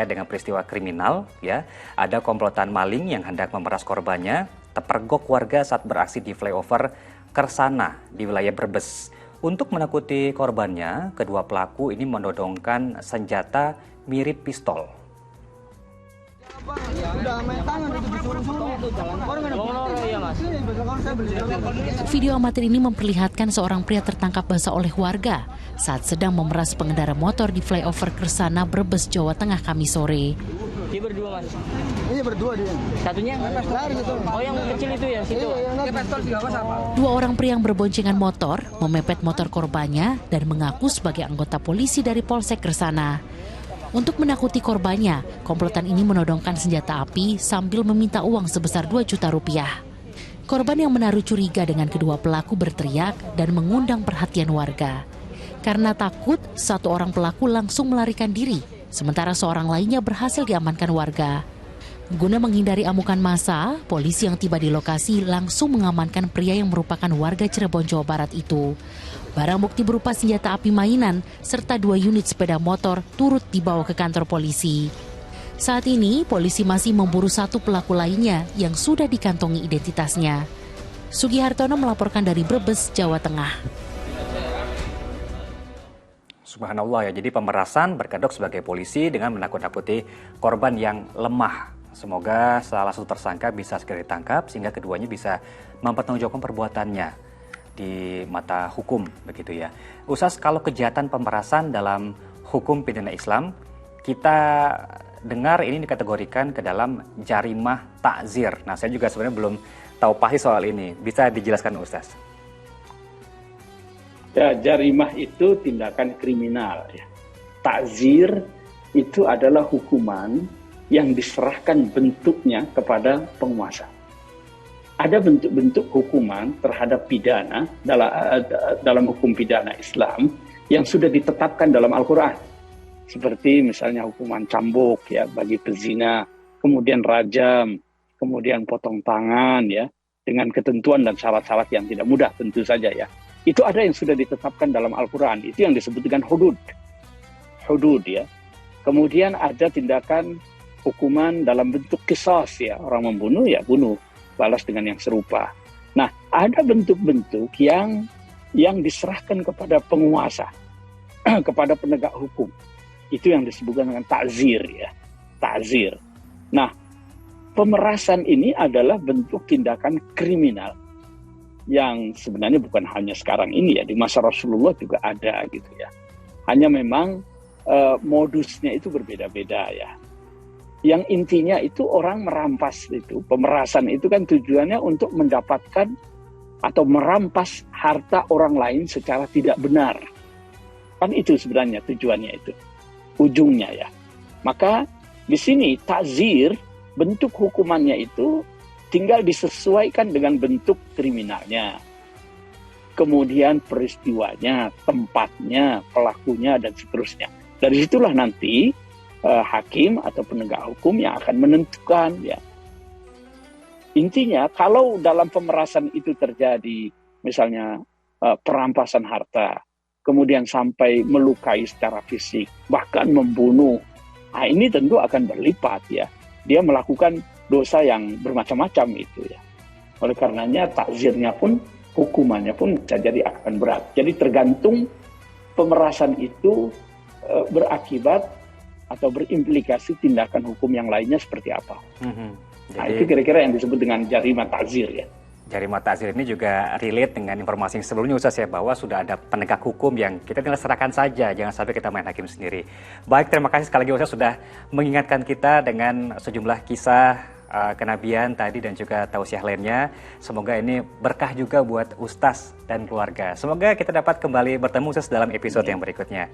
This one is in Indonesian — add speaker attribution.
Speaker 1: Dengan peristiwa kriminal, ya, ada komplotan maling yang hendak memeras korbannya, terpergok warga saat beraksi di flyover Kersana di wilayah Brebes. Untuk menakuti korbannya, kedua pelaku ini menodongkan senjata mirip pistol.
Speaker 2: Video amatir ini memperlihatkan seorang pria tertangkap basah oleh warga saat sedang memeras pengendara motor di flyover Kersana, Brebes, Jawa Tengah, Kamis sore.
Speaker 3: Dia berdua, Mas?
Speaker 4: Iya, berdua dia.
Speaker 3: Satunya? Oh, yang kecil itu ya, situ?
Speaker 2: Dua orang pria yang berboncengan motor memepet motor korbannya dan mengaku sebagai anggota polisi dari Polsek Kersana. Untuk menakuti korbannya, komplotan ini menodongkan senjata api sambil meminta uang sebesar 2 juta rupiah. Korban yang menaruh curiga dengan kedua pelaku berteriak dan mengundang perhatian warga. Karena takut, satu orang pelaku langsung melarikan diri, sementara seorang lainnya berhasil diamankan warga. Guna menghindari amukan massa, polisi yang tiba di lokasi langsung mengamankan pria yang merupakan warga Cirebon, Jawa Barat itu. Barang bukti berupa senjata api mainan serta 2 unit sepeda motor turut dibawa ke kantor polisi. Saat ini, polisi masih memburu satu pelaku lainnya yang sudah dikantongi identitasnya. Sugihartono melaporkan dari Brebes, Jawa Tengah.
Speaker 1: Subhanallah, ya, jadi pemerasan berkedok sebagai polisi dengan menakut-nakuti korban yang lemah. Semoga salah satu tersangka bisa segera ditangkap sehingga keduanya bisa mempertanggungjawabkan perbuatannya di mata hukum, begitu ya. Ustaz, kalau kejahatan pemerasan dalam hukum pidana Islam, kita dengar ini dikategorikan ke dalam jarimah takzir. Nah, saya juga sebenarnya belum tahu pasti soal ini. Bisa dijelaskan, Ustaz?
Speaker 5: Ya, jarimah itu tindakan kriminal. Ya. Takzir itu adalah hukuman yang diserahkan bentuknya kepada penguasa. Ada bentuk-bentuk hukuman terhadap pidana dalam hukum pidana Islam yang sudah ditetapkan dalam Al-Quran. Seperti misalnya hukuman cambuk ya bagi pezina, kemudian rajam, kemudian potong tangan ya dengan ketentuan dan syarat-syarat yang tidak mudah tentu saja ya. Itu ada yang sudah ditetapkan dalam Al-Quran. Itu yang disebut dengan hudud. Hudud ya. Kemudian ada tindakan hukuman dalam bentuk qisas ya. Orang membunuh ya bunuh. Balas dengan yang serupa. Nah, ada bentuk-bentuk yang diserahkan kepada penguasa, kepada penegak hukum. Itu yang disebutkan dengan takzir ya. Takzir. Nah, pemerasan ini adalah bentuk tindakan kriminal yang sebenarnya bukan hanya sekarang ini ya, di masa Rasulullah juga ada gitu ya. Hanya memang modusnya itu berbeda-beda ya. Yang intinya itu orang merampas itu, pemerasan itu kan tujuannya untuk mendapatkan atau merampas harta orang lain secara tidak benar. Kan itu sebenarnya tujuannya itu, ujungnya ya. Maka di sini takzir, bentuk hukumannya itu tinggal disesuaikan dengan bentuk kriminalnya. Kemudian peristiwanya, tempatnya, pelakunya, dan seterusnya. Dari situlah nanti hakim atau penegak hukum yang akan menentukan ya. Intinya kalau dalam pemerasan itu terjadi misalnya perampasan harta, kemudian sampai melukai secara fisik, bahkan membunuh, nah ini tentu akan berlipat ya. Dia melakukan dosa yang bermacam-macam itu ya. Oleh karenanya takzirnya pun, hukumannya pun bisa jadi akan berat. Jadi tergantung pemerasan itu berakibat atau berimplikasi tindakan hukum yang lainnya seperti apa. Jadi, nah, itu kira-kira yang disebut dengan jarimah takzir ya.
Speaker 1: Jarimah takzir ini juga relate dengan informasi yang sebelumnya Ustaz ya, bahwa sudah ada penegak hukum yang kita tinggal serahkan saja, jangan sampai kita main hakim sendiri. Baik, terima kasih sekali lagi Ustaz sudah mengingatkan kita dengan sejumlah kisah kenabian tadi dan juga tausiah lainnya. Semoga ini berkah juga buat Ustaz dan keluarga. Semoga kita dapat kembali bertemu Ustaz dalam episode yang berikutnya.